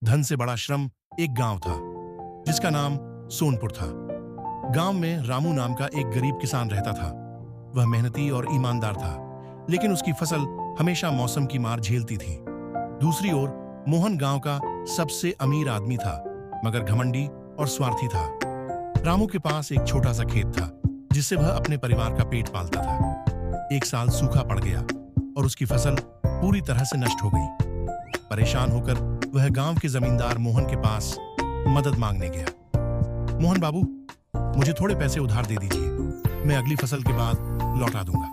धन से बड़ा श्रम एक गांव था जिसका नाम सोनपुर था। गांव में रामू नाम का एक गरीब किसान रहता था। वह मेहनती और ईमानदार था, लेकिन उसकी फसल हमेशा मौसम की मार झेलती थी। दूसरी ओर मोहन गांव का सबसे अमीर आदमी था, मगर घमंडी और स्वार्थी था। रामू के पास एक छोटा सा खेत था जिससे वह अपने परिवार का पेट पालता था। एक साल सूखा पड़ गया और उसकी फसल पूरी तरह से नष्ट हो गई। परेशान होकर वह गांव के जमींदार मोहन के पास मदद मांगने गया। मोहन बाबू, मुझे थोड़े पैसे उधार दे दीजिए, मैं अगली फसल के बाद लौटा दूंगा,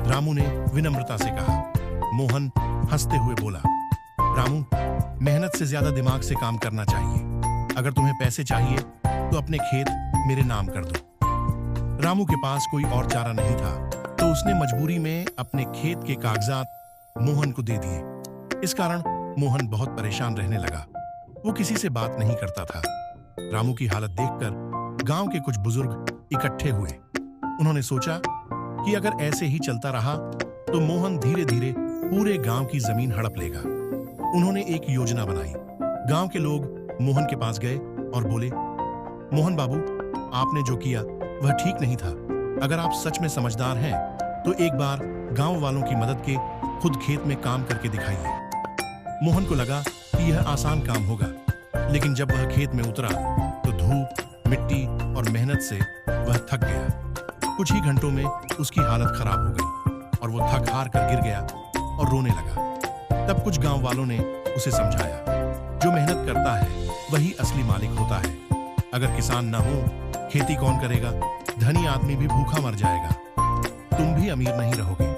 रामू ने विनम्रता से कहा। मोहन हंसते हुए बोला, रामू, मेहनत से ज्यादा दिमाग से काम करना चाहिए। अगर तुम्हें पैसे चाहिए तो अपने खेत मेरे नाम कर दो। रामू के पास कोई और चारा नहीं था, तो उसने मजबूरी में अपने खेत के कागजात मोहन को दे दिए। इस कारण मोहन बहुत परेशान रहने लगा। वो किसी से बात नहीं करता था। रामू की हालत देखकर गांव के कुछ बुजुर्ग इकट्ठे हुए। उन्होंने सोचा कि अगर ऐसे ही चलता रहा तो मोहन धीरे धीरे पूरे गांव की जमीन हड़प लेगा। उन्होंने एक योजना बनाई। गांव के लोग मोहन के पास गए और बोले, मोहन बाबू, आपने जो किया वह ठीक नहीं था। अगर आप सच में समझदार हैं तो एक बार गांव वालों की मदद के खुद खेत में काम करके दिखाइए। मोहन को लगा कि यह आसान काम होगा, लेकिन जब वह खेत में उतरा तो धूप, मिट्टी और मेहनत से वह थक गया। कुछ ही घंटों में उसकी हालत खराब हो गई और वो थक हार कर गिर गया और रोने लगा। तब कुछ गांव वालों ने उसे समझाया, जो मेहनत करता है वही असली मालिक होता है। अगर किसान ना हो, खेती कौन करेगा? धनी आदमी भी भूखा मर जाएगा, तुम भी अमीर नहीं रहोगे।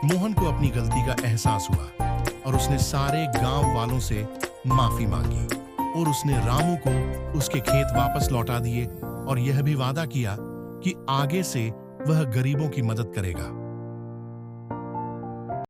मोहन को अपनी गलती का एहसास हुआ और उसने सारे गांव वालों से माफी मांगी और उसने रामू को उसके खेत वापस लौटा दिए और यह भी वादा किया कि आगे से वह गरीबों की मदद करेगा।